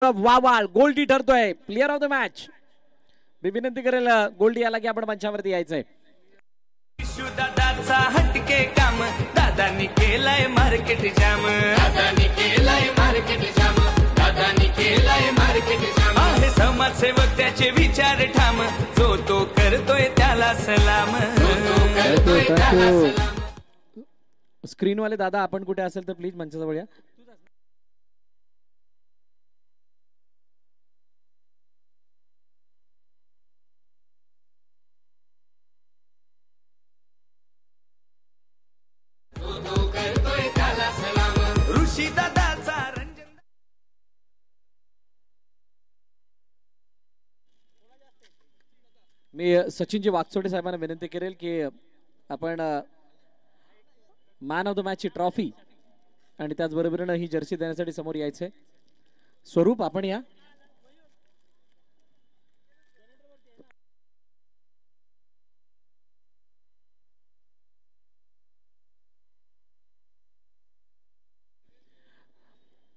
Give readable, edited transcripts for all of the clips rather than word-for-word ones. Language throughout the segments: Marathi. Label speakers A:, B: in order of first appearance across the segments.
A: वावाळ गोल्डी ठरतोय प्लेअर ऑफ द मॅच. मी विनंती करेल गोल्डी याला की आपण मंचावरती यायचंय.
B: दादाचा हटके काम दादानी केलाय मार्केट जाम. दादानी केलाय मार्केट जाम. दादानी केलाय मार्केट जाम. आहे समाजसेवक त्याचे विचार ठाम. जो तो करतोय त्याला सलाम.
A: स्क्रीनवाले दादा आपण कुठे असेल तर प्लीज मंचाजवळ या. मी सचिनजी वागचोडे साहेबांना विनंती करेल की आपण मॅन ऑफ द मॅच ची ट्रॉफी आणि त्याचबरोबरीने ही जर्सी देण्यासाठी समोर यायचंय. स्वरूप आपण या.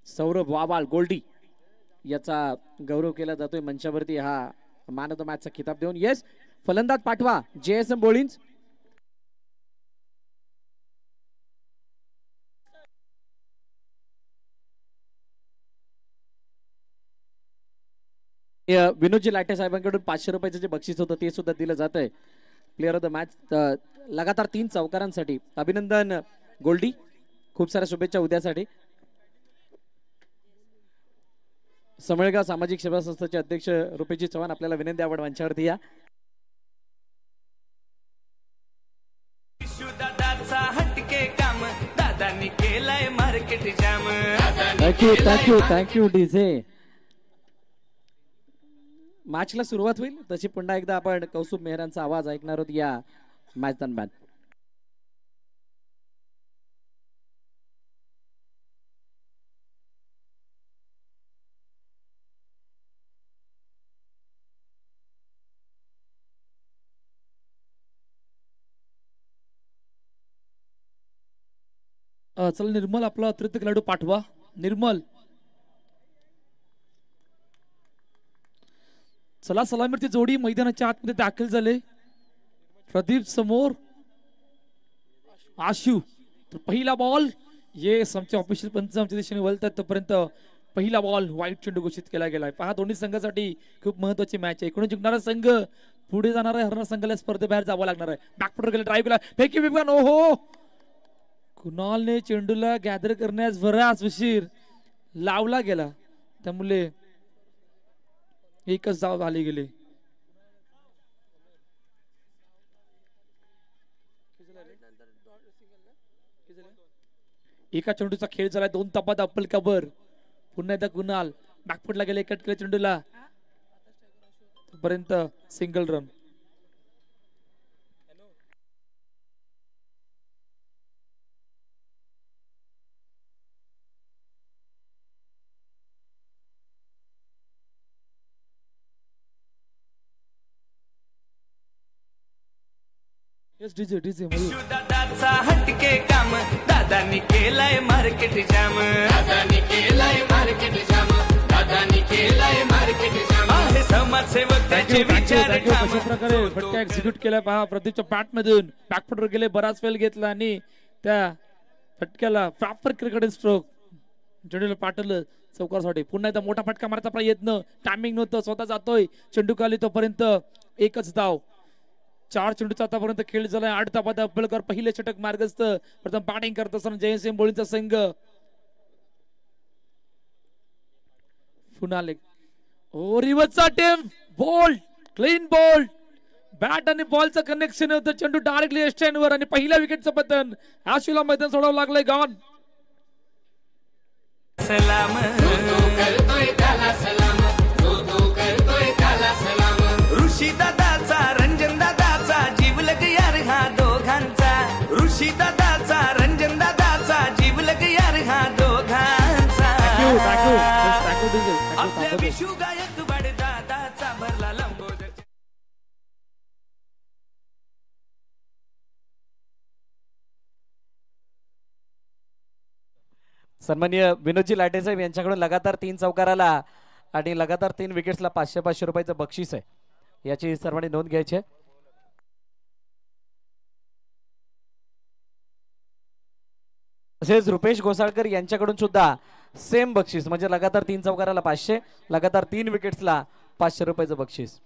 A: सौरभ वावाळ गोल्डी याचा गौरव केला जातोय मंचावरती हा मॅन ऑफ द मॅचचा खिताब देऊन. येस फलंदाज पाठवा JSM बोलिंज. विनोदजी लाटे साहेबांकडून 500 रुपयाचं जे बक्षीस होतं ते सुद्धा दिलं जात आहे प्लेअर ऑफ द मॅच. लगातार 3 चौकारांसाठी अभिनंदन गोल्डी. खूप साऱ्या शुभेच्छा उद्यासाठी. समळगाव सामाजिक सेवा संस्थेचे अध्यक्ष रुपेशजी चव्हाण आपल्याला विनंती आपण मंचावरती या.
B: दादाचा हटके काम दादानी केलाय मार्केट जाम.
A: Thank you DJ. मॅचला सुरुवात होईल तशी पुन्हा एकदा आपण कौस्तुभ मेहरांचा आवाज ऐकणार आहोत या मॅच दरम्यान.
C: चला निर्मल आपला अतिरिक्त खेळाडू पाठवा. निर्मल चला. सलामीची जोडी मैदानाच्या आतमध्ये दाखल झाले. प्रदीप समोर आशू. तर पहिला बॉल येस आमचे ऑफिशियल पंच आमच्या दिशेने वळतात तोपर्यंत पहिला बॉल वाईट चेंडू घोषित केला गेलाय. पहा दोन्ही संघासाठी खूप महत्वाची मॅच आहे. इकडून जिंकणारा संघ पुढे जाणार आहे. हरणारा संघाला स्पर्धेबाहेर जावं लागणार आहे. बॅकफुटर गेला ड्राईव्ह केला फेकी विमान. ओहो कुणालने चेंडूला गॅदर करण्यास बराच उशीर लावला गेला त्यामुळे एकच धाव आली गेली. एका चेंडूचा खेळ झाला. 2 तपात अप्पल कबर. पुन्हा एकदा कुणाल बॅकफुटला गेले कट केले चेंडूला पर्यंत सिंगल रन.
B: दादाचा हटके काम दादानी केलाय मार्केट जाम. दादानी केलाय मार्केट जाम. दादानी केलाय मार्केट जाम. आहे समाजसेवक त्याचे विचार ठाम.
C: कशा प्रकारे फटका एक्झिक्यूट केला पहा. प्रदीपच्या बॅट मधून बॅकफुटर गेले बराच वेळ घेतला आणि त्या फटक्याला प्रॉपर क्रिकेट स्ट्रोक चेंडूला पाठवलं चौकारासाठी. पुन्हा एकदा मोठा फटका मारायचा प्रयत्न. टायमिंग नव्हतं. स्वतः जातोय चेंडू खाली तोपर्यंत एकच धाव. 4 चेंडूचा आतापर्यंत खेळ झालाय. 8 धावात अब्बलकर पहिले षटक मार्गस्थ. प्रथम बॅटिंग करत असताना JSM बोलिंगचा संघ पुन्हा रिव्हर्सचा टेम बॉल क्लीन बॉल. बॅट आणि बॉलचं कनेक्शन होतं. चेंडू डायरेक्टली स्टँड वर आणि पहिल्या विकेटचं पतन. आशूला मैदान सोडावं लागलंय. गॉन
B: सलाम. करतोय सलाम. करतोय सलाम. ऋषी दादाचा रंजन दादाचा जीवलग यार हा दोघांचा. ऋषी दादाचा रंजन दादाचा जीवलग यार हा दोघांचा. आपल्या विशू गायकवाड दादाचा भरला लंबोदर.
A: सन्माननीय विनोदजी लाटे साहेब यांच्याकडून लगातार 3 चौकाराला आणि लगातार 3 विकेट्सला 500-500 रुपयाचं बक्षीस आहे, याची सर्वांनी नोंद घ्यायची आहे. तसेच रुपेश घोसाळकर यांच्याकडून सुद्धा सेम बक्षीस, म्हणजे लगातार 3 चौकाराला 500, लगातार 3 विकेट्सला 500 रुपयाचं बक्षीस.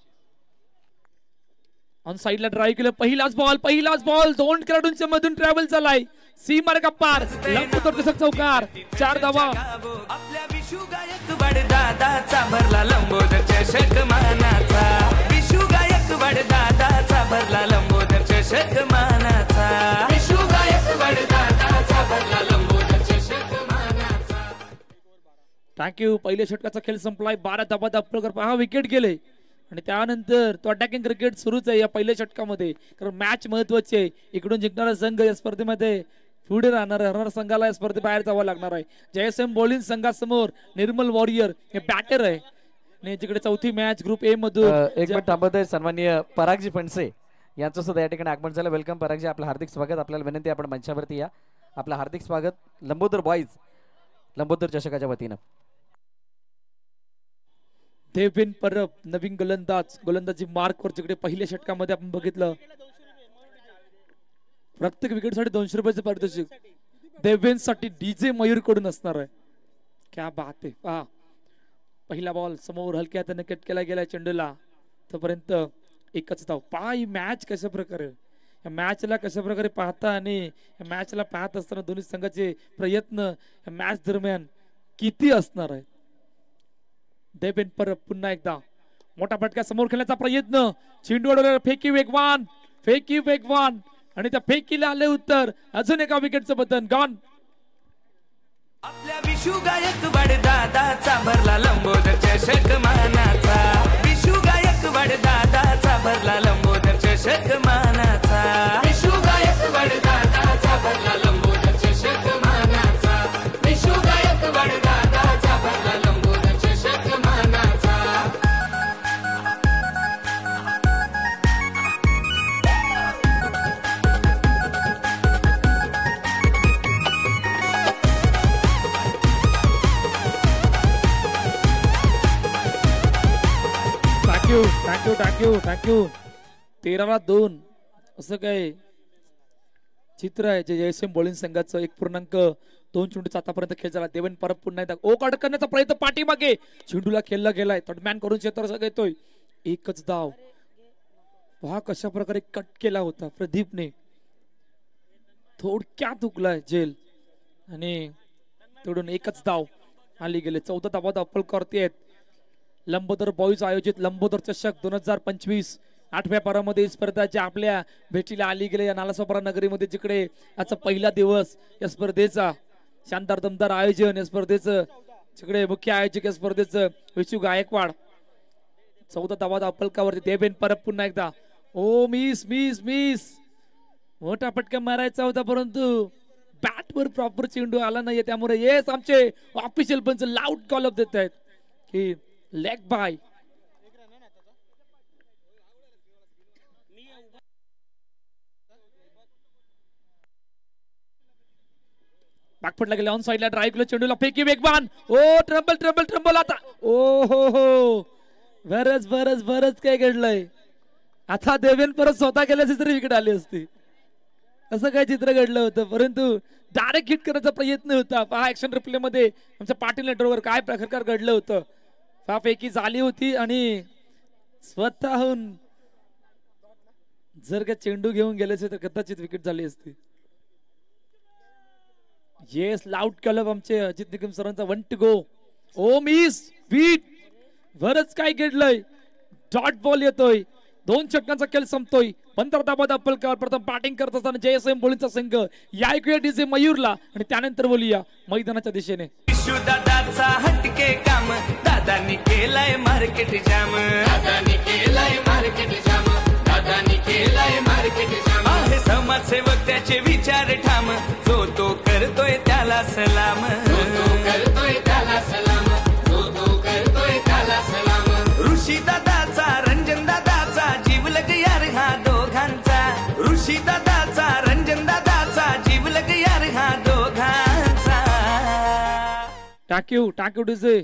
C: ऑन साइडला ड्राईव्ह केलं, पहिलाच बॉल 2 खेळाडूंच्या मधून ट्रॅव्हल झालाय, सीमारेखा पार, लंबोदर चौकार, 4 धावा.
B: आपल्या विशू गायकवाड दादाचा भरला लंबोदर चषक मानाचा, विशू गायकवाड दादाचा भरला लंबोदर चषक मानाचा, विशू गायकवाड दादाचा भरला लंबोदर चषक मानाचा.
C: थँक्यू. पहिल्या षटकाचा खेळ संपलाय, 12 धावा दापलकर पहा विकेट गेले आणि त्यानंतर तो अटॅकिंग क्रिकेट सुरूच आहे या पहिल्या षटकामध्ये, कारण मॅच महत्वाची आहे. इकडून जिंकणारा संघ या स्पर्धेमध्ये पुढे राहणार, हरणारा संघाला या स्पर्धे बाहेर जावं लागणार आहे. JSM बॉलिंग संघासमोर निर्मल वॉरियर हे बॅटर आहे आणि जिकडे चौथी मॅच ग्रुप ए मधून
A: एक मिनिट थांबत आहे. सन्माननीय परागजी फणसे यांचं सुद्धा या ठिकाणी आगमन झालं. वेलकम परागजी, आपलं हार्दिक स्वागत. आपल्याला विनंती, आपण मंचावरती या. आपलं हार्दिक स्वागत लंबोदर बॉईज, लंबोदर चषकाच्या वतीनं.
C: देवेन परब नवीन गोलंदाजी मार्कवर, जिकडे पहिल्या षटकामध्ये आपण बघितलं प्रत्येक विकेटसाठी 200 रुपयाचं पारितोषिक देवेन साठी डीजे मयूर कडून असणार आहे. क्या बात आहे. पहा पहिला बॉल समोर हलक्या हाताने कट केला गेला चेंडूला, तोपर्यंत एकच धाव. पहा ही मॅच कशा प्रकारे, या मॅचला कशा प्रकारे पाहता आणि या मॅचला पाहत असताना दोन्ही संघाचे प्रयत्न या मॅच दरम्यान किती असणार आहे. देवेन परब पुन्हा एकदा मोठा फटका, समोर खेळण्याचा प्रयत्न, चेंडू अडवला, फेकी वेगवान आणि त्या फेकीला आले उत्तर. अजून एका विकेटचं बटन गॉन.
B: आपल्या विशू गायकवाड दादाचा भरला लंबोदर चषक मानाचा, विशू गायकवाड दादाचा भरला लंबोदर चषक मानाचा, विशू गायकवाड दादाचा भरला लंबोदर चषक मानाचा, विशू गायकवाड दादाचा भरला लंबोदर चषक मानाचा.
C: थँक्यू. 13-2 असं काय चित्र आहे जे JSM बॉलिंग संघाचं. 1.2 चेंडूचा आतापर्यंत खेळ झाला. देवेन परब पुन्हा एकदा ओक अडकण्याचा प्रयत्न, पाठीमागे चेंडूला खेळला गेलाय, तडमॅन करून क्षेत्र येतोय, एकच धाव. पहा कशा प्रकारे कट केला होता प्रदीपने, थोडक्यात हुकलाय जेल आणि तिकडून एकच धाव आली गेले. 14 धावा दापलकरती आहेत. लंबोदर बॉईज आयोजित लंबोदर चषक 2025 8व्या पारामध्ये स्पर्धा जी आपल्या भेटीला आली गेले या नालासोपारा नगरीमध्ये, जिकडे आजचा पहिला दिवस या स्पर्धेचा, शानदार दमदार आयोजन या स्पर्धेचं, जिकडे मुख्य आयोजक या स्पर्धेचं विशू गायकवाड. 14 धावा दापलकावरती देवेन परब पुन्हा एकदा, ओ मिस मोठा फटका मारायचा होता परंतु बॅटवर प्रॉपर चेंडू आला नाहीये, त्यामुळे येस आमचे ऑफिशियल पंच लाऊड कॉल अप देत आहेत की लेग बाय. बॅकफुटला गेले, ऑन साइडला ड्राईव्ह केलं, चेंडूला फेकी वेगवान, ओ ट्रम्बल आता, ओ हो बरच काय घडलंय. आता देवेन परत स्वतः गेल्याची तरी विकेट आली असती, असं काय चित्र घडलं होतं, परंतु डायरेक्ट हिट करण्याचा प्रयत्न होता. पहा ऍक्शन रिप्ले मध्ये आमच्या पाटील नेटवर्कवर काय प्रकार घडलं होतं. पहा फेकी झाली होती आणि स्वतःहून जर का चेंडू घेऊन गेले तर कदाचित विकेट झाली असती. येस लाऊड क्लब आमचे अजित निकम सरांचा 1 to go. Oh miss beat, बरच काय घडलंय. डॉट बॉल येतोय, 2 षटकांचा खेळ संपतोय. 15 धावा दापलकर प्रथम बॅटिंग करत असताना JSM बॉलिंगचा संघ. या ऐकूया डीजे मयूरला आणि त्यानंतर बोलूया मैदानाच्या दिशेने.
B: विशू दादाचा हटके काम, दादानी केलाय मार्केट जाम, दादानी केलाय मार्केट जाम, दादानी केलाय मार्केट जाम. आहे समाजसेवक त्याचे विचार ठाम, जो तो करतोय त्याला सलाम, जो तो करतोय त्याला सलाम, जो तो करतोय त्याला सलाम. ऋषी दादाचा रंजन दादाचा जीवलग यार हा दोघांचा, ऋषी दादाचा रंजन दादाचा जीवलग यार हा दोघांचा.
C: टाक्यू डीजे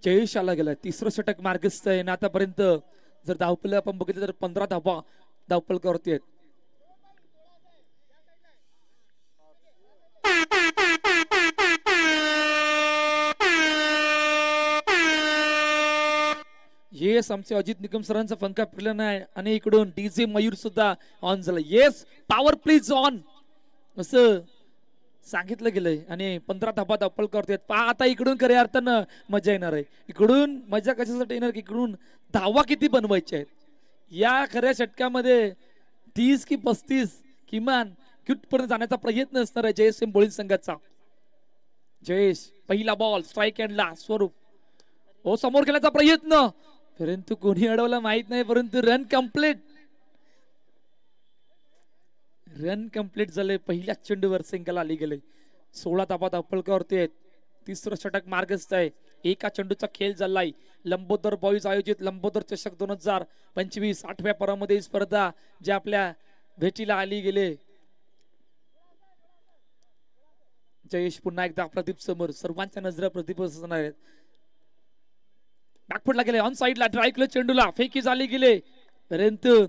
C: जयेश आला गेलाय, तिसरं षटक मार्गस्थ आहे. आतापर्यंत जर धावपल आपण बघितलं तर 15 धावा धावपलकावरती आहेत. येस, आमचे अजित निकम सरांचा पंखा फिरला नाही आणि इकडून डीजे मयूर सुद्धा ऑन झाला. येस, पॉवर प्लीज ऑन असं सांगितलं गेलंय आणि 15 धाबा धावपल करतात. पहा आता इकडून खऱ्या अर्थानं मजा येणार आहे. इकडून मजा कशासाठी येणार, इकडून धावा किती बनवायच्या आहेत या खऱ्या षटकामध्ये. 30 की 35 किमान क्यूटपर्यंत जाण्याचा प्रयत्न असणार आहे जयेश बोळीन संघाचा. जयेश पहिला बॉल स्ट्राईक हँडला. स्वरूप ओ समोर खेळण्याचा प्रयत्न, परंतु कोणी अडवला माहित नाही. परंतु रन कंप्लीट झाले. पहिल्या चेंडूवर सिंगल आली गेले. 16 धाबा धावपलकावरती आहेत. तिसरं षटक मार्गस्थ आहे. एका चेंडूचा खेळ झालाय. लंबोदर बॉईज आयोजित लंबोदर चषक 2025 8व्या परामध्ये स्पर्धा जी आपल्या भेटीला आली गेले. जयेश पुन्हा एकदा प्रदीप समोर, सर्वांच्या नजरा प्रदीप असणार आहेत. बॅकफुटला गेले, ऑन साइडला ड्राय केलं चेंडूला, फेकी झाली गेले. परंतु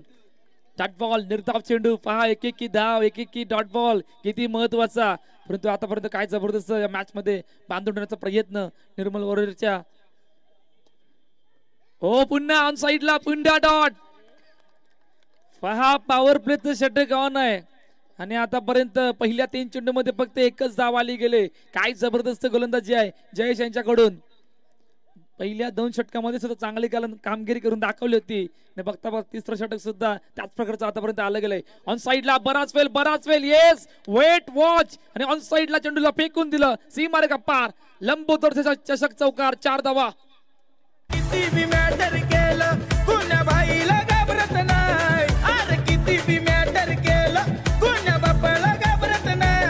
C: डॉट बॉल, निर्धाव चेंडू. पहा एक धाव, एक डॉट बॉल किती महत्वाचा. परंतु आतापर्यंत काय जबरदस्त या मॅच मध्ये बांधून ठेवण्याचा प्रयत्न निर्मल वॉरियरच्या. हो पुन्हा ऑन साइडला पुन्हा डॉट. पहा पॉवर प्लेचं षटक ऑन आहे आणि आतापर्यंत पहिल्या 3 चेंडू मध्ये फक्त एकच धाव आली गेले. काय जबरदस्त गोलंदाजी आहे जयेश यांच्याकडून. पहिल्या 2 षटकामध्ये सुद्धा चांगली कामगिरी करून दाखवली होती. बघता बघता तिसरं षटक सुद्धा त्याच प्रकारचं आतापर्यंत आलं गेलंय. ऑन साइडला बराच वेल येस, वेट वॉच आणि ऑन साइडला चेंडूला फेकून दिलं. सीमारेखा पार. लंबोदर चषक चौकार, 4 धावा.
B: किती बी मॅटर केलं कुण्या बाईला घाबरत नाही. अरे किती बी मॅटर केलं कुण्या बापाला घाबरत नाही.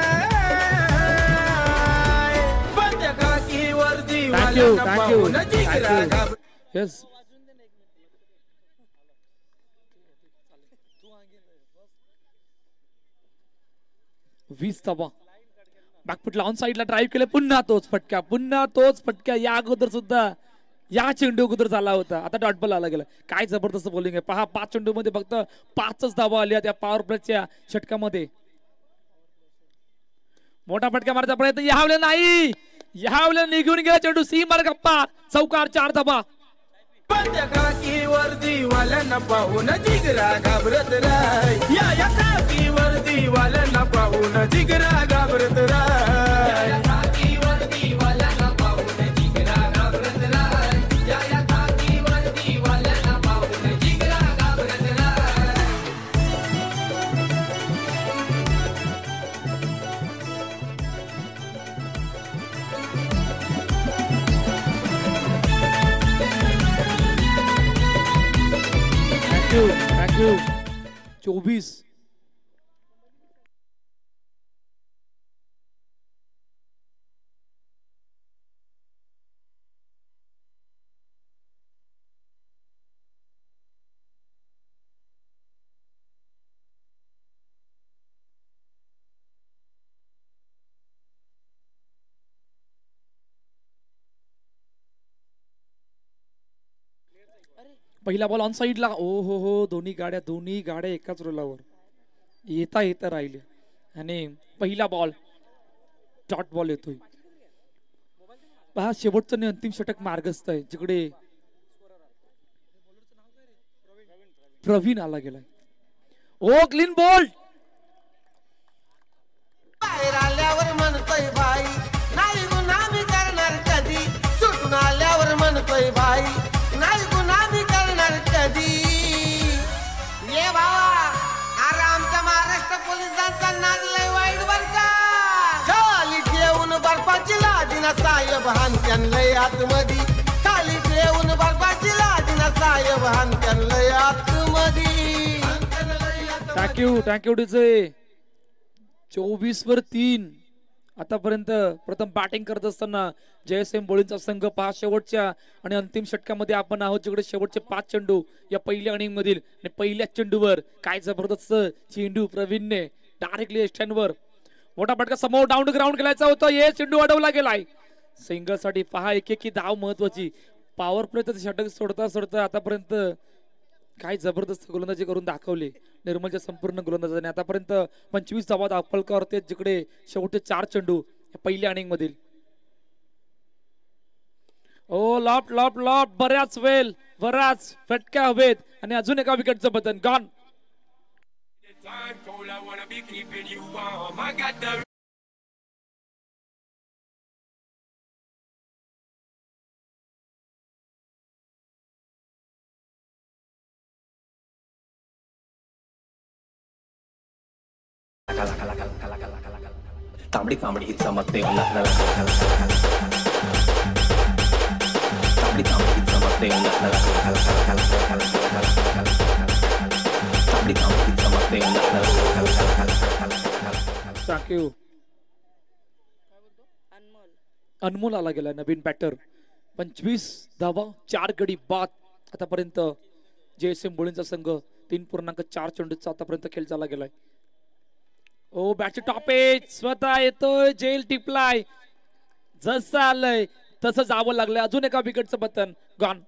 B: बंद खाकी वर्दी वाला पाहून जिगरा घाबर.
C: येस, वीस धावा. बॅकफुटला ऑन साइडला ड्राईव्ह केले. पुन्हा तोच फटका या अगोदर सुद्धा या चेंडू अगोदर झाला होता. आता डॉट बॉल आला गेला. काय जबरदस्त बॉलिंग आहे. पहा 5 चेंडू मध्ये फक्त 5च धावा आल्या त्या पॉवर प्लेच्या षटकामध्ये. मोठा फटका मारण्याचा प्रयत्न यावले नाही. निघून गेला चेंडू. सीमार गप्पा चौकार, 4 धावा.
B: बंद खाकी वर्दी वाल्यांना पाहून जिगरा घाबरत राय. या खाकी वर्दी वाल्यांना पाहून जिगरा घाबरत राय. खाकी वर्दी वाल्यांना पाहून जिगरा घाबरत राय. या खाकी वर्दी वाल्यांना पाहून जिगरा घाबरत राय.
C: Thank you. 24. पहिला बॉल ऑन साइडला. ओ हो, दोन्ही गाड्या एकाच रोलावर येता राहिले आणि पहिला बॉल डॉट बॉल येतोय. पहा शेवटचं आणि अंतिम षटक मार्गस्थ आहे जिकडे प्रवीण आला गेलाय. ओ क्लीन बॉल.
D: बाहेर आल्यावर म्हणतोय बाई नाही गुन्हा मी करणार कधी. सुटून आल्यावर म्हणतोय बाई नाही गुन्हा मी करणार कधी. ये बाबा, अरे आमच्या महाराष्ट्र पोलिसांचा नाद लय वाईट बर का. खाली ठेवून बर्फाची लादीना साहेब हानत्यान लय आतमधी. खाली ठेवून बर्फाची लादीना साहेब हानत्यान लय आतमधी.
C: Thank you DJ. 24/3. आतापर्यंत प्रथम बॅटिंग करत असताना जयसिंग बोळींचा संघ. पहा शेवटच्या आणि अंतिम षटकामध्ये आपण आहोत जिकडे शेवटचे 5 चेंडू या पहिल्या इनिंग मधील आणि पहिल्या चेंडूवर काय जबरदस्त चेंडू प्रवीणने डायरेक्टली स्टँडवर. मोठा फटका समोर डाऊन ग्राउंड खेळायचा होता. हे चेंडू अडवला गेलाय. सिंगल साठी पहा एक धाव महत्वाची. पॉवर प्ले तर षटक सोडता सोडता आतापर्यंत काय जबरदस्त गोलंदाजी करून दाखवली निर्मलच्या संपूर्ण गोलंदाजाने. आतापर्यंत 25 धावा दाखल ते जिकडे शेवटचे 4 चेंडू पहिल्या इनिंग मधील. ओ लॉट लॉट लॉट बऱ्याच वेळ बराच फटक्या हवेत आणि अजून एका विकेटचं बटन गॉन.
E: तांबडी तांबडी ही चमकते
C: थँक्यू. अनमोल आला गेला नवीन बॅटर. 25 धावा 4 गडी बाद. आतापर्यंत JSM बोळींचा संघ 3.4 चेंडूचा आतापर्यंत खेळ चालला गेलाय. ओ बॅटची टॉप एज स्वतः येतोय जेल टिपलाय. जसं आलंय तसं जावं लागलंय. अजून एका विकेटचं बटन गॉन.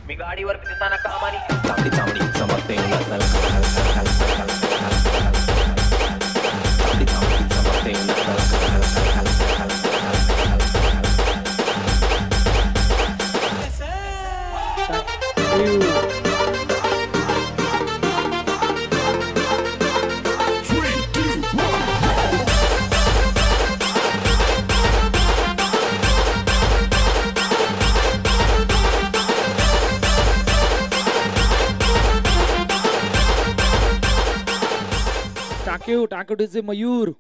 E: मी गाडीवर फिरताना कामानी तांबडी तांबडी चमकते तांबडी तांबडी चमकते.
C: टाकवडीचे मयूर.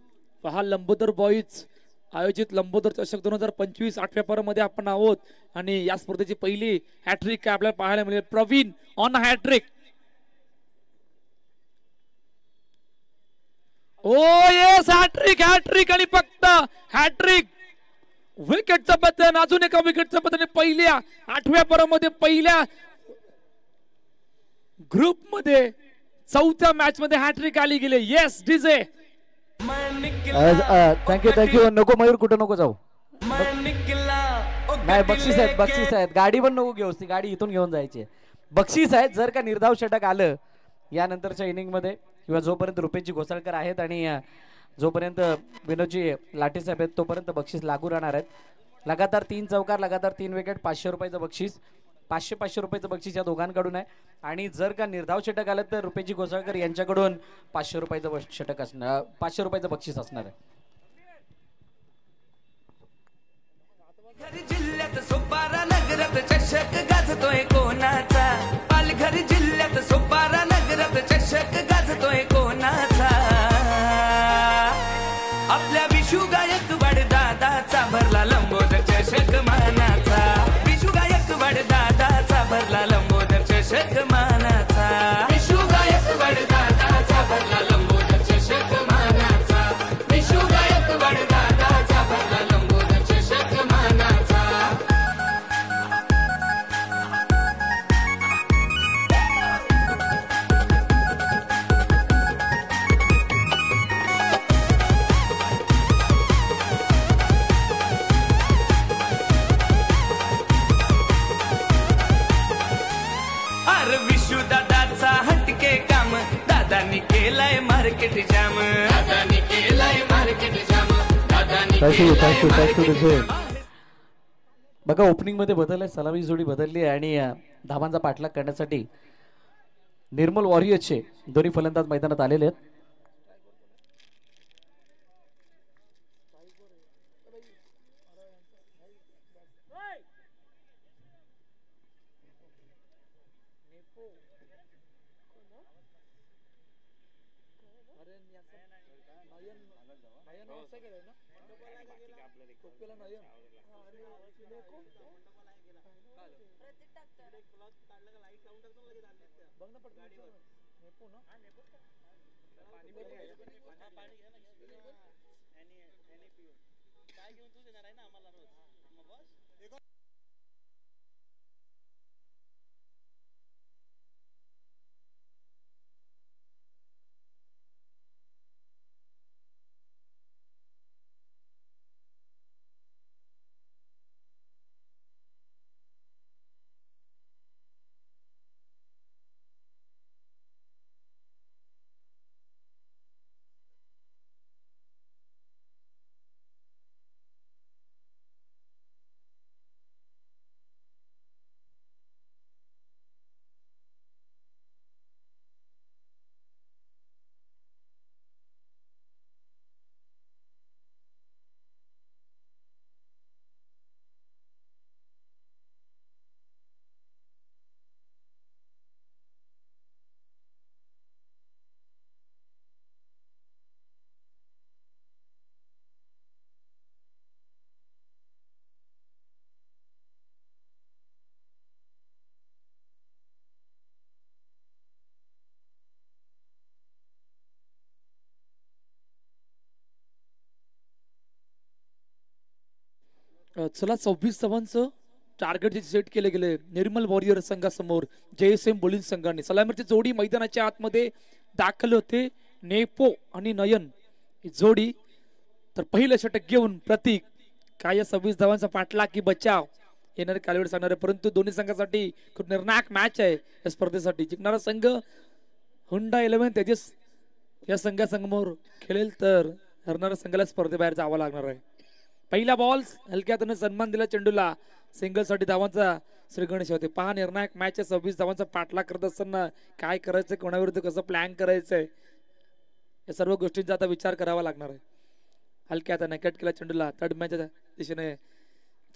C: पहा लंबोदर बॉईज आयोजित लंबोदर चषक 2025 8व्या पर्वामध्ये आपण आहोत आणि या स्पर्धेची पहिली हॅट्रिक आपल्याला पाहायला मिळेल. Praveen on hattrick. Oh yes hattrick hattrick आणि फक्त हॅट्रिक. विकेटचं बटन अजून एका विकेटचं बटन. पहिल्या 8व्या पर्वामध्ये पहिल्या ग्रुप मध्ये 4थ्या मॅच मध्ये हॅट्रिक आली गेले. Yes DJ.
A: थँक्यू. नको मयूर कुठं नको जाऊ. नाही बक्षीस आहेत. गाडी पण नको घेऊस. ती गाडी इथून घेऊन जायची. बक्षीस आहेत. जर का निर्धाव षटक आलं यानंतरच्या इनिंग मध्ये किंवा जोपर्यंत रुपेशजी घोसाळकर आहेत आणि जोपर्यंत विनोदजी लाटे साहेब आहेत तोपर्यंत बक्षीस लागू राहणार आहेत. लगातार 3 चौकार लगातार 3 विकेट 500 रुपयाचं बक्षीस. 500 रुपयाचं बक्षीस या दोघांकडून आहे. आणि जर का निर्धाव षटक आलं तर रुपेशजी घोसाळकर यांच्याकडून 500 रुपयाचं षटक असणार 500 रुपयाचं बक्षीस असणार आहे.
B: जिल्ह्यात सोपारा नगरात चषक गाजतोय कोणाचा. पालघर जिल्ह्यात सोपारा नगरात चषक गाजतोय कोणाचा. आपल्या विशू गायकवाड दादाचा भरला लंबोदर चषक मानाचा. विशू गायकवाड दादाचा भरला लंबोदर चषक मानाचा. विशू गायकवाड दादाचा भरला लंबोदर चषक मानाचा. विशू गायकवाड दादाचा भरला लंबोदर चषक मानाचा. अरे विशू दादाचा हटके काम दादानी केलाय मार्केट जाम. दादानी केलाय मार्केट जाम. दादानी
A: थँक्यू. बघा ओपनिंग मध्ये बदल आहे. सलामी जोडी बदलली आहे आणि धावांचा पाठलाग करण्यासाठी निर्मल वॉरियर्सचे दोन्ही फलंदाज मैदानात आलेले आहेत.
C: चला 26 धावांचं टार्गेट जे सेट केले गेले निर्मल वॉरियर संघासमोर JSM बोलिंग संघाने. सलामीची जोडी मैदानाच्या आतमध्ये दाखल होते. नेपो आणि नयन ही जोडी. तर पहिलं षटक घेऊन प्रतीक काय या 26 धावांचा पाठला की बचाव येणारे कालवेळ सांगणार आहे. परंतु दोन्ही संघासाठी खूप निर्णायक मॅच आहे या स्पर्धेसाठी. जिंकणारा संघ हुंडा 11 तेजस या संघासमोर खेळेल तर हरणाऱ्या संघाला स्पर्धेबाहेर जावं लागणार आहे. पहिला बॉल हलक्या हाताने सन्मान दिला चेंडूला. सिंगल साठी धावांचा श्री गणेश होते. पहा निर्णायक मॅच 26 धावांचा पाठलाग करत असताना काय करायचं, कोणाविरुद्ध कसं प्लॅन करायचंय या सर्व गोष्टींचा आता विचार करावा लागणार आहे. हलक्या हाताने कट केला चेंडूला. तडम्याच्या दिशेने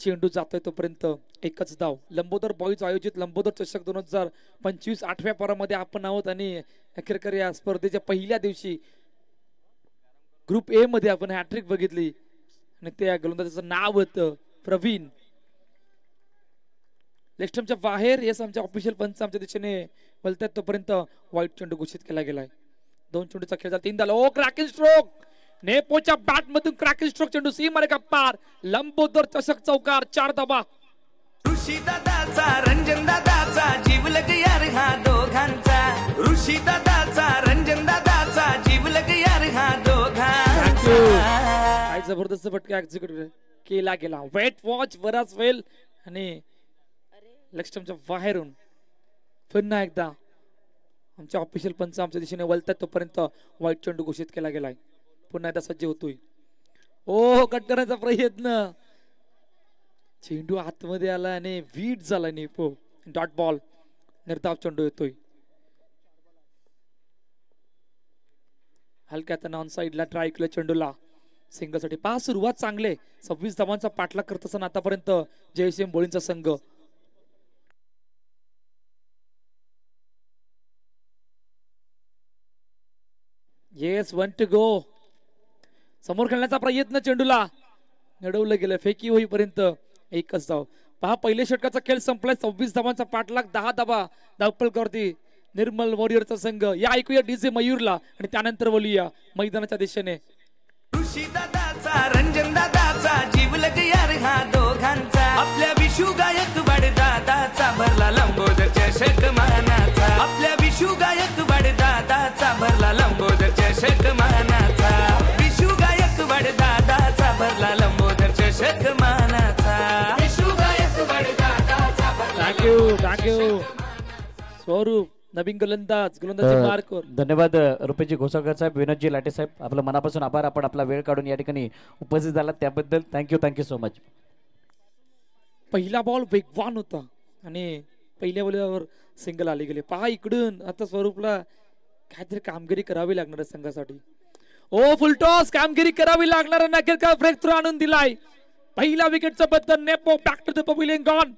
C: चेंडू जातोय तोपर्यंत एकच धाव. लंबोदर बॉईज आयोजित लंबोदर चषक 2025 8व्या पारामध्ये आपण आहोत आणि अखेरकर या स्पर्धेच्या पहिल्या दिवशी ग्रुप ए मध्ये आपण हॅट्रिक बघितली आणि त्या गोलंदाजाचं नाव होतं प्रवीण. लेफ्टच्या बाहेर येस आमच्या ऑफिशियल पंच आमच्या दिशेने बोलतात तोपर्यंत वाईट चेंडू घोषित केला गेलाय. 2 चेंडूचा खेळ झाला. 3 धावा. ओ क्रॅकिंग स्ट्रोक नेपोच्या बॅट मधून क्रॅकिंग स्ट्रोक चेंडू सीमारेखा पार. लंबोदर चषक चौकार 4 धावा.
B: ऋषी दादाचा रंजन दादाचा जीवलग यार हा दोघांचा. ऋषी दादाचा रंजन दादाचा जीवलग यार हा दोघांचा.
C: काय जबरदस्त फटका एक्झिक्यूट केला गेला. वेट वॉच बराच वेल आणि लेफ्टच्या बाहेरून पुन्हा एकदा आमच्या ऑफिशियल पंच आमच्या दिशेने वळतात तोपर्यंत वाईट चेंडू घोषित केला गेलाय. पुन्हा एकदा सज्ज होतोय. ओ कट करण्याचा प्रयत्न. चेंडू आतमध्ये आला आणि वीट झाला नेपो. Dot ball. निर्धाव चेंडू येतोय. हलक्या हाताने ऑन साइडला ट्राय केलं चेंडूला सिंगल साठी. पहा सुरुवात चांगले 26 धावांचा पाठलाग करत असताना आतापर्यंत JSM बोलिंगचा संघ. Yes 1 to go. समोर खेळण्याचा प्रयत्न चेंडूला घडवलं गेलं. फेकी होईपर्यंत एकच धाव. पहा पहिल्या षटकाचा खेळ संपलाय. 26 धावांचा पाठलाग 10 धावा धावपलकावरती निर्मल वॉरियरचा संघ. या ऐकूया डीजे मयूरला आणि त्यानंतर बोलूया मैदानाच्या दिशेने.
B: ऋषी दादाचा रंजन दादाचा जीवलग यार हा दोघांचा. आपल्या विशू गायकवाड दादाचा भरला लंबोदर चषक मानाचा. आपल्या विशू गायकवाड दादाचा भरला लंबोदर चषक मानाचा. विशू गायकवाड दादाचा भरला लंबोदर चषक मानाचा. विशू गायकवाड दादाचा भरला.
C: थँक्यू स्वरूप नवीन गोलंदाजी मार्कवर.
A: धन्यवाद रुपेशजी घोसाळकर साहेब, विनोदजी लाटे साहेब, आपलं मनापासून आभार. आपण आपला वेळ काढून या ठिकाणी उपस्थित झालात त्याबद्दल थँक्यू सो मच.
C: पहिला बॉल वेगवान होता आणि पहिल्या बॉलवर सिंगल आले गेले. पहा इकडून आता स्वरूपला काहीतरी कामगिरी करावी लागणार आहे संघासाठी. ओ फुलटॉस कामगिरी करावी लागणार आहे. नक्कीच ब्रेक थ्रू आणून दिलाय. पहिला विकेटचं बद्दल नेपो back to the pavilion gone.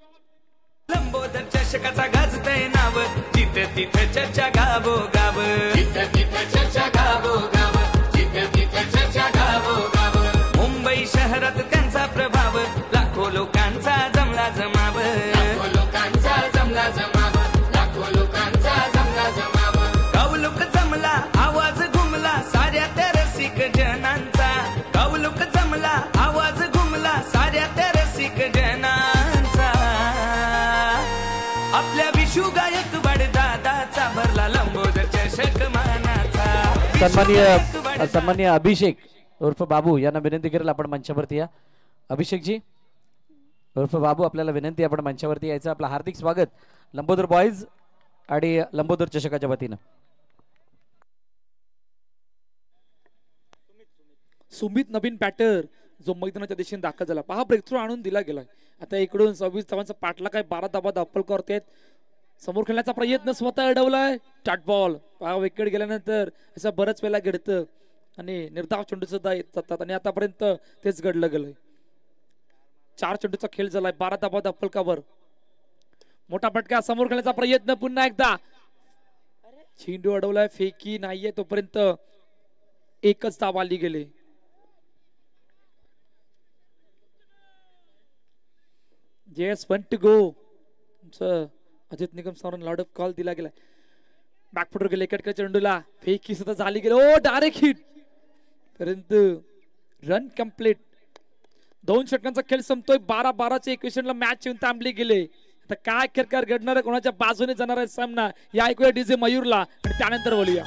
B: Lambodar चषकाचा गाजतय नाव. जिथे तिथे चर्चा गावो गाव. जिथे तिथे चर्चा गावो गाव. जिथे तिथे चर्चा गावो गाव. मुंबई शहरात त्यांचा प्रभाव. लाखो लोकांचा जमला जमाव. लाखो लोकांचा जमला जमाव. लाखो लोकांचा जमला जमाव. कौलुक जमला आवाज घुमला साऱ्या त्या रसिक जनांचा. कौलुक जमला आवाज घुमला साऱ्या त्या रसिक जनांचा. आपल्या विशू गायकवाड दादाचा भरला लंबोदर चषक मानाचा.
A: सन्माननीय अभिषेक उर्फ बाबू यांना विनंती करेल आपण मंचावरती या. अभिषेकजी उर्फ बाबू आपल्याला विनंती आपण मंचावरती यायचं. आपलं हार्दिक स्वागत लंबोदर बॉईज आणि लंबोदर चषकाच्या वतीनं.
C: सुमित नवीन बॅटर जो मैदानाच्या दिशेने दाखल झाला. पहा ब्रेक थ्रू आणून दिला गेलाय. आता इकडून 26 धावांचा पाठला काय 12 धावा धावपल करतेत. समोर खेळण्याचा प्रयत्न स्वतः अडवलाय. Dot ball. पहा विकेट गेल्यानंतर असं बरंच वेळा घडतं आणि निर्धाव चेंडू सुद्धा येत जातात आणि आतापर्यंत तेच घडलं गेलंय. 4 चेंडूचा खेळ झालाय. 12 धावा धावपलकावर. मोठा फटका. समोर खेळण्याचा प्रयत्न पुन्हा एकदा. चेंडू अडवलाय. फेकी नाहीये तोपर्यंत एकच धाव आली गेले. Yes 1 to go. अजित निगम सरांना लॉर्ड ऑफ कॉल दिला गेला. बॅकफुटर गेले एकट चेंडूला. फेकी सुद्धा झाली गेली. ओ डायरेक्ट हिट. परंतु रन कंप्लीट. 2 षटकांचा खेळ संपतोय. 12-12च्या इक्वेशनला मॅच येऊन थांबली गेले. आता काय खेळकार घडणार आहे, कोणाच्या बाजूने जाणार आहे सामना, या ऐकूया डीजे मयूरला आणि त्यानंतर बोलूया.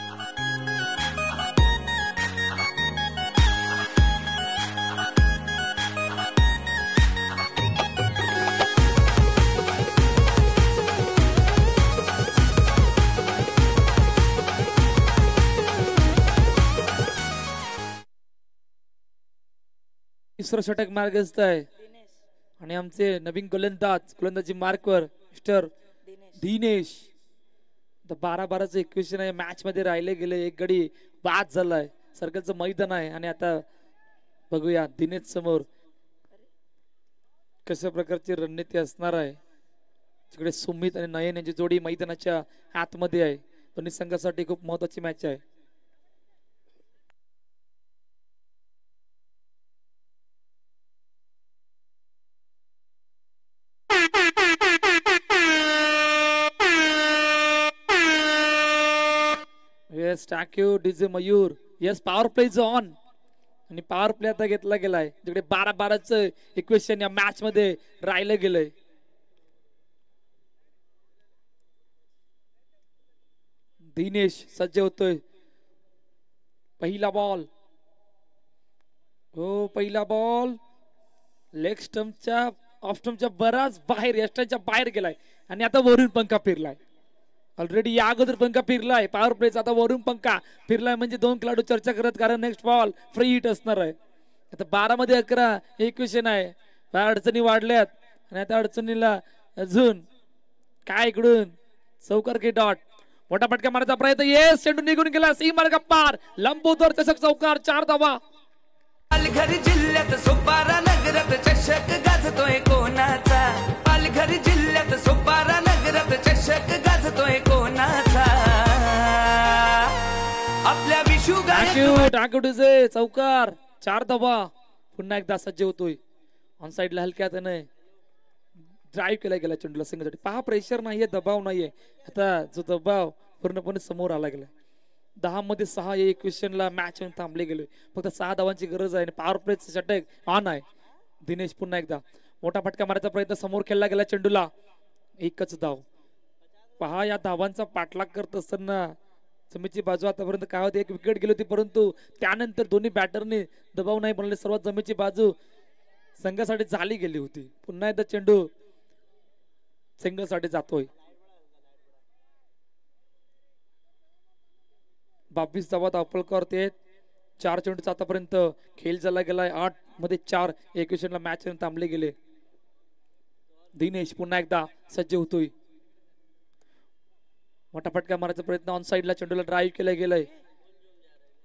C: तिसरं षटक मार्गस्थ आहे आणि आमचे नवीन गोलंदाजी मार्कवर मिस्टर दिनेश. 12-12चं इक्वेशन आहे. मॅच मध्ये राहिले गेले, एक गडी बाद झालाय. सर्कलचं मैदान आहे आणि आता बघूया दिनेश समोर कशा प्रकारची रणनीती असणार आहे. तिकडे सुमित आणि नयन यांची जोडी मैदानाच्या आतमध्ये आहे. दोन्ही संघासाठी खूप महत्वाची मॅच आहे. Yes thank you DJ Mayur. Yes power play is on आणि पॉवर प्ले आता घेतला गेलाय. जिकडे 12-12चं इक्वेशन या मॅच मध्ये राहिलं गेलंय. दिनेश सज्ज होतोय. पहिला बॉल, हो पहिला बॉल लेग स्टंपच्या ऑफ स्टंपच्या बराच बाहेर, यष्टांच्या बाहेर गेलाय आणि आता वरून पंखा फिरलाय. ऑलरेडी या अगोदर पंखा फिरलाय पॉवर प्लेचा, आता वरून पंखा फिरलाय म्हणजे 2 खेळाडू चर्चा करत, कारण नेक्स्ट बॉल फ्री हिट असणार आहे. आता 12 मध्ये 11 इक्वेशन आहे. अडचणी वाढल्यात आणि आता अडचणीला अजून काय इकडून चौकार की डॉट. मोठा फटका मारायचा प्रयत्न. येस चेंडू निघून गेला सीमार्ग पार. लंबोदर चषक चौकार 4 धावा.
B: पालघर जिल्ह्यात सोपारा नगरात चषक गाजतोय कोणाचा. पालघर जिल्ह्यात सोपारा नगरात चषक गाजतोय कोणाचा. आपल्या विशू
C: टाकूटीचे चौकार 4 धावा. पुन्हा एकदा सज्ज होतोय. ऑन साइडला हलक्यात ड्राईव्ह केला गेला चेंडूला संघासाठी. पहा प्रेशर नाहीये, दबाव नाहीये. आता जो दबाव पूर्णपणे समोर आला गेला. 10 मध्ये 6 या इक्वेशनला मॅच येऊन थांबले गेले. फक्त 6 धावांची गरज आहे आणि पॉवर प्लेचं षटक ऑन आहे. दिनेश पुन्हा एकदा मोठा फटका मारायचा प्रयत्न. समोर खेळला गेला चेंडूला. एकच धाव. पहा या धावांचा पाठलाग करत असताना जमेची बाजू आतापर्यंत काय होती, एक विकेट गेली होती, परंतु त्यानंतर दोन्ही बॅटरने दबाव नाही बनवले. सर्वात जमेची बाजू संघासाठी झाली गेली होती. पुन्हा एकदा चेंडू संघासाठी जातोय. 22 धावा धावपळ करते. 4 चेंडूचा आतापर्यंत खेळ झाला गेलाय. 8 मध्ये 4 इक्वेशनला मॅच थांबले गेले. दिनेश पुन्हा एकदा सज्ज होतोय. मोठा फटका मारायचा प्रयत्न. ऑन साइडला चेंडूला ड्राईव्ह केला गेलाय.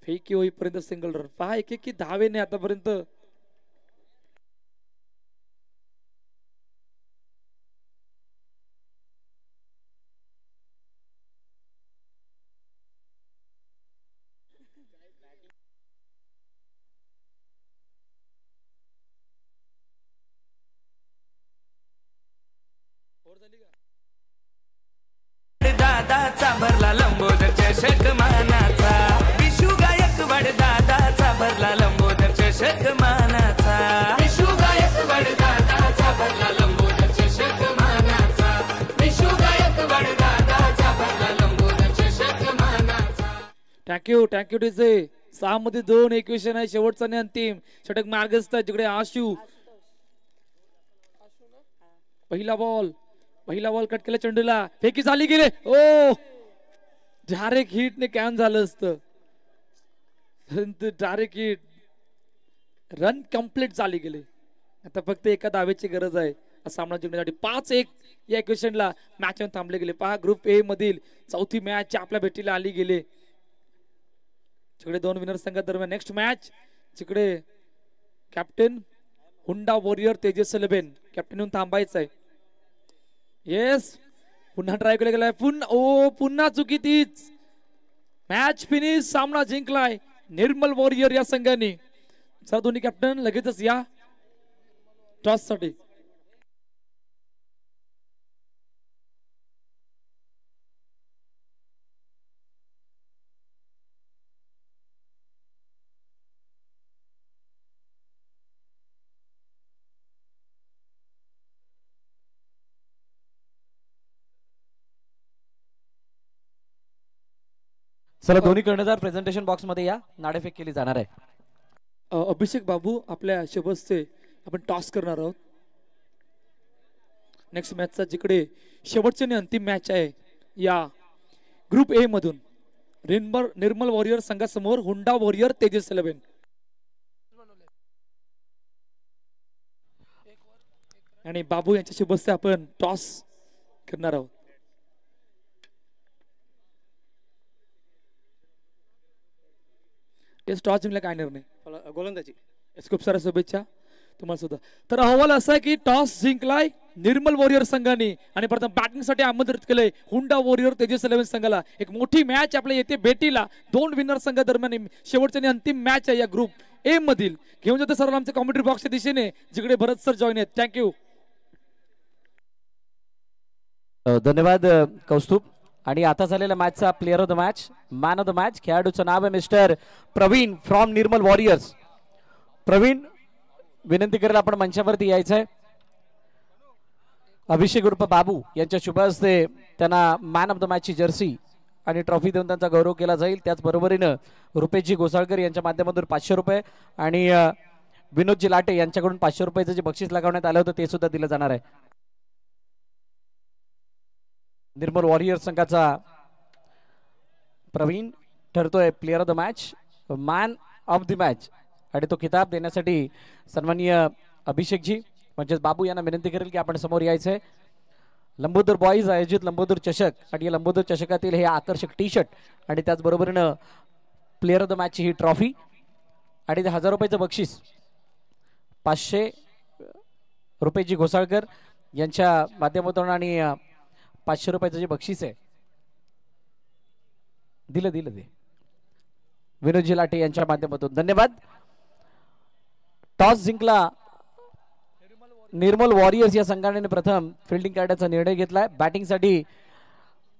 C: फेकी होईपर्यंत सिंगल रन. पहा एक धावेने आतापर्यंत
B: दादाचा भरला लंबोदर चषक मानाचा. विशू गायकवाड दादाचा भरला लंबोदर चषक मानाचा. विशू गायकवाड दादाचा भरला लंबोदर चषक मानाचा. विशू गायकवाड दादाचा भरला लंबोदर चषक मानाचा.
C: टॅक्यू डीजे. 6 मध्ये 2 इक्वेशन आहे. शेवटचा आणि अंतिम षटक मार्गस्थ आहे. जिकडे आशू पहिला बॉल कट केला चेंडूला. फेकी झाली गेले. ओ डायरेक्ट हिट ने कॅन झालं असतं, परंतु डायरेक्ट हिट. रन कंप्लीट झाली गेले. आता फक्त एका धावेची गरज आहे सामना जिंकण्यासाठी. 5-1 या इक्वेशनला मॅच थांबले गेले. पहा ग्रुप ए मधील चौथी मॅच आपल्या भेटीला आली गेले. तिकडे 2 विनर संघादरम्यान नेक्स्ट मॅच. तिकडे कॅप्टन हुंडा वॉरियर तेजस 11 कॅप्टन येऊन थांबायचं आहे. येस पुन्हा ट्राय केला गेलाय. पुन्हा चुकी तीच. Match finish. सामना जिंकलाय निर्मल वॉरियर या संघाने. सर दोन्ही कॅप्टन लगेचच या टॉस साठी.
A: चला दोन्ही कर्णधार प्रेझेंटेशन बॉक्स मध्ये या. नाणेफेक केली जाणार आहे.
C: अभिषेक बाबू आपल्या शबसचे आपण टॉस करणार आहोत. नेक्स्ट मॅचचा जिकडे शेवटची आणि अंतिम मॅच आहे या ग्रुप ए मधून निर्मल वॉरियर संघासमोर हुंडा वॉरियर तेजस 11. आणि बाबू यांच्याशी बसते आपण टॉस करणार आहोत. टॉस जिंकला काय निर्णय गोलंदाजी. खूप साऱ्या शुभेच्छा तुम्हाला सुद्धा. तर अहवाल असा आहे की टॉस जिंकलाय निर्मल वॉरियर संघाने आणि प्रथम बॅटिंग साठी आमंत्रित केलंय हुंडा वॉरियर तेजस 11 संघाला. एक मोठी मॅच आपल्या येथे भेटीला दोन विनर संघ दरम्यान शेवटची आणि अंतिम मॅच आहे या ग्रुप ए मधील. घेऊन जातो सर आमच्या कॉमेंट्री बॉक्सच्या दिशेने जिकडे भरत सर जॉईन आहेत. थँक्यू.
A: धन्यवाद कौस्तुभ. आणि आता झालेल्या मॅचचा player of the match man of the match खेळाडूचं नाव आहे mister Praveen from Nirmal warriors. Praveen विनंती करेल आपण मंचावरती यायचं आहे. अभिषेक उर्फ बाबू यांच्या शुभ हस्ते त्यांना मॅन ऑफ द मॅचची जर्सी आणि ट्रॉफी देऊन त्यांचा गौरव केला जाईल. त्याचबरोबरीनं रुपेशजी घोसाळकर यांच्या माध्यमातून 500 रुपये आणि विनोदजी लाटे यांच्याकडून 500 रुपयाचं जे बक्षीस लगावण्यात आलं होतं ते सुद्धा दिलं जाणार आहे. निर्मल वॉरियर संघाचा प्रवीण ठरतोय player of the match man of the match आणि तो किताब देण्यासाठी सन्माननीय अभिषेकजी म्हणजेच बाबू यांना विनंती करेल की आपण समोर यायचंय. लंबोदर बॉईज आयोजित लंबोदर चषक आणि या लंबोदर चषकातील हे आकर्षक टी शर्ट आणि त्याचबरोबरीनं प्लेअर ऑफ द मॅचची ही ट्रॉफी आणि 1000 रुपयाचं बक्षीस 500 रुपयाची घोसाळकर यांच्या माध्यमातून आणि 500 रुपयाचं जे बक्षीस आहे दिलं ते विनोदजी लाटे यांच्या माध्यमातून. धन्यवाद. टॉस जिंकला निर्मल वॉरियर्स या संघाने प्रथम फिल्डिंग करण्याचा निर्णय घेतलाय. बॅटिंगसाठी